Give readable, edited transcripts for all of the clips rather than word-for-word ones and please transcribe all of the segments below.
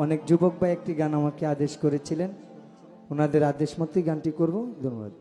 অনেক যুবক ভাই একটি গান আমাকে আদেশ করেছিলেন, ওনাদের আদেশ মতোই গানটি করব। ধন্যবাদ।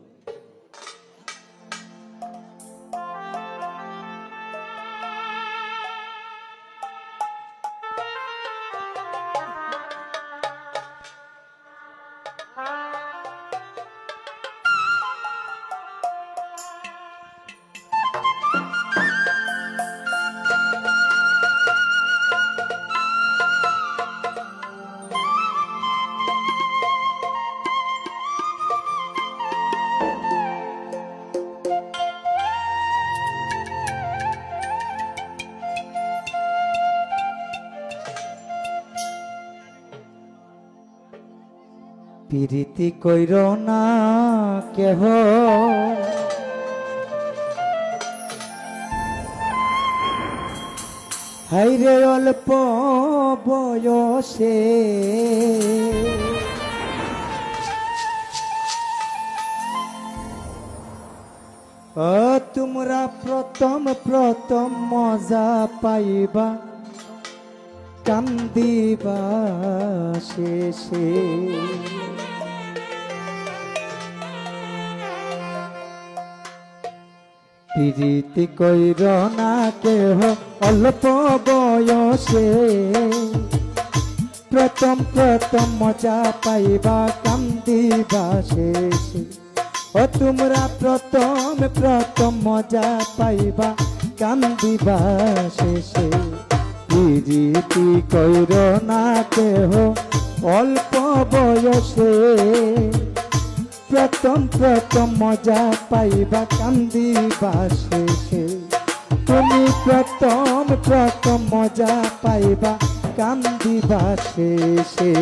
প্রীতি কইর না কেহ, হাইরে অল্প বয়সে তোমরা প্রথম প্রথম মজা পাইবা কান্দিবা শেষে। প্রীতি কইর না কেহ অল্প বয়সে, প্রথম প্রথম মজা পাইবা কান্দিবা শেষে। ও তোমরা প্রথম প্রথম মজা পাইবা কান্দিবা শেষে। প্রীতি কইর না কেহ অল্প বয়সে, প্রথম প্রথম মজা পাইবা কান্দিবা শেষে। তুমি প্রথম প্রথম মজা পাইবা কান্দিবা শেষে।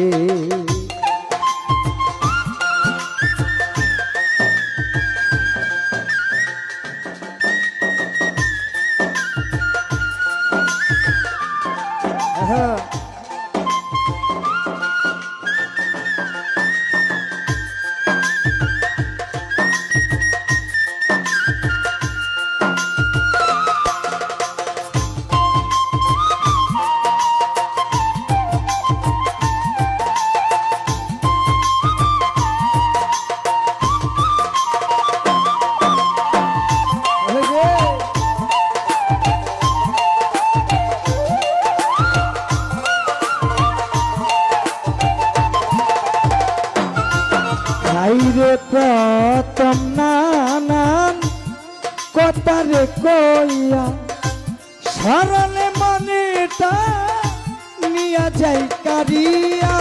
রে প্রথম নানান কথা রে কইয়া সরলে মনেটা নিয়া যাই কারিয়া।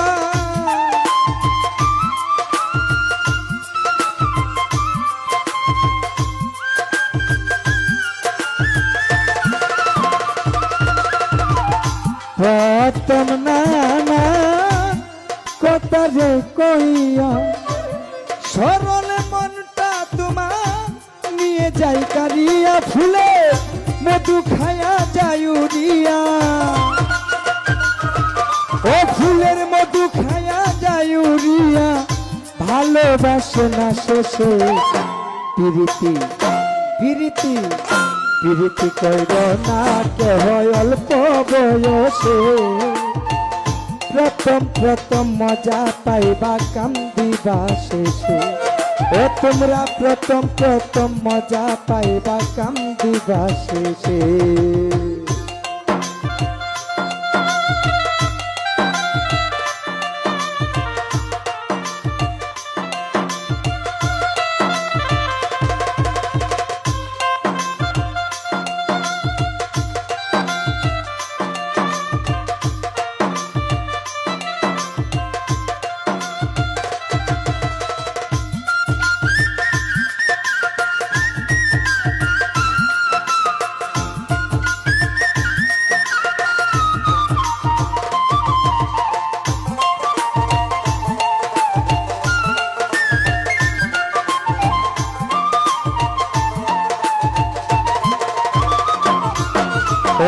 প্রথম নানান কথা রে কইয়া সরলে মনটা তোমার নিয়ে যাই কারিয়া। ফুলে মধু খায়া যায় উড়িয়া, ও ফুলের মধু খায়া যায় উড়িয়া। ভালোবাসে না শেষে প্রীতি প্রীতি প্রীতি কইর না কেহ অল্প বয়সে, প্রথম প্রথম মজা পাইবা কান্দিবা শেষে। ও তোমরা প্রথম প্রথম মজা পাইবা কান্দিবা শেষে।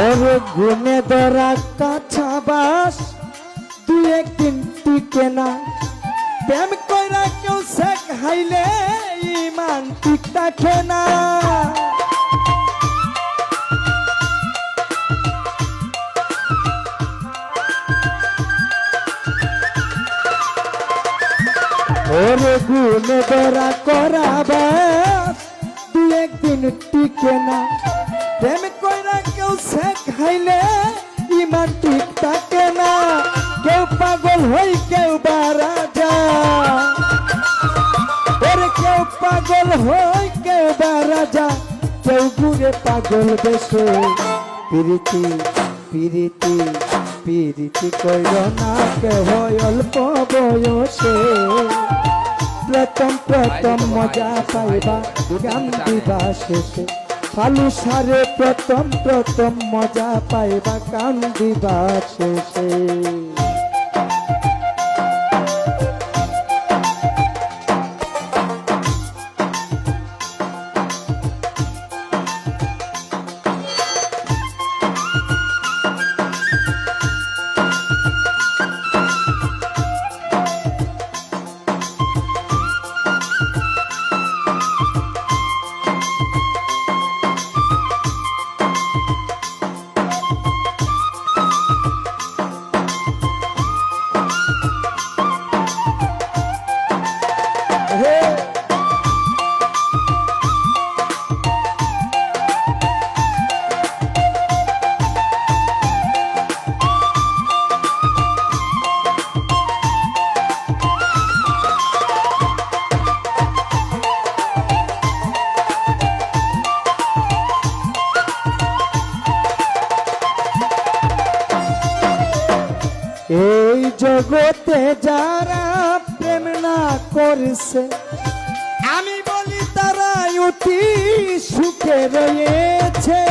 ওরে গুনে ধরা কাছা বাস দুই একদিন টিকে না, প্রেম কইরা কেউ শেখ হাইলে ইমান ঠিক থাকে না। ওরে গুনে ধরা করাবাস দুই একদিন টিকে না প্রেম কইরা কেউ শেখাইলে ইমান ঠিক থাকে না কেউ পাগল হই কেউ বা রাজা ওরে কেউ পাগল হই কেউ বা রাজা কেউ ঘুরে পাগল বেশে পিরিতি পিরিতি পিরিতি কইর না কেহ অল্প বয়সে প্রথম প্রথম মজা পাইবা গান দিবা শেষে ফালু সারে প্রথম প্রথম মজা পাইবা গান দিবা শেষে এই জগতে যারা প্রেম না করছে আমি বলি তারা অতি সুখে রয়েছে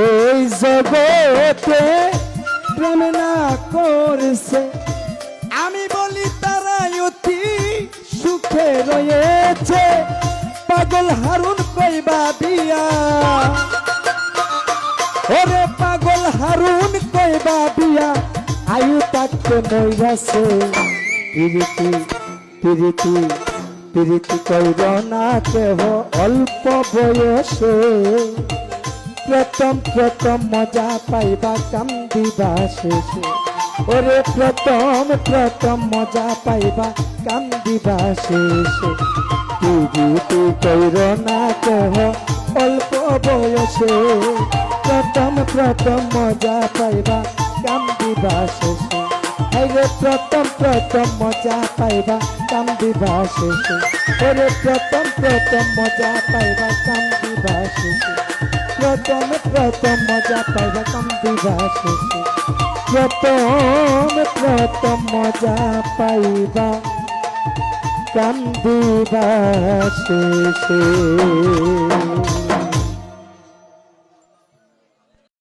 এই জগতে প্রেম না করছে আমি বলি তারা অতি সুখে রয়েছে পাগল হারুন কইবা বিয়া ওরে পাগল হারুন কইবা বিয়া আয়ু তাকে নইরাছে পিরিতি পিরিতি পিরিতি কইর না কেহ অল্প বয়সে প্রথম প্রথম মজা পাইবা কান্দিবা শেষে ওরে প্রথম প্রথম মজা পাইবা কান্দিবা শেষে পিরিতি কইর না কেহ অল্প বয়সে প্রথম প্রথম মজা পাইবা কান্দিবা শেষে আরে প্রথম প্রথম মজা পাইবা কান্দিবা শেষে ওরে প্রথম প্রথম মজা পাইবা কান্দিবা শেষে প্রথম প্রথম মজা পাইবা কান্দিবা শেষে প্রথম প্রথম মজা পাইবা কান্দিবা শেষে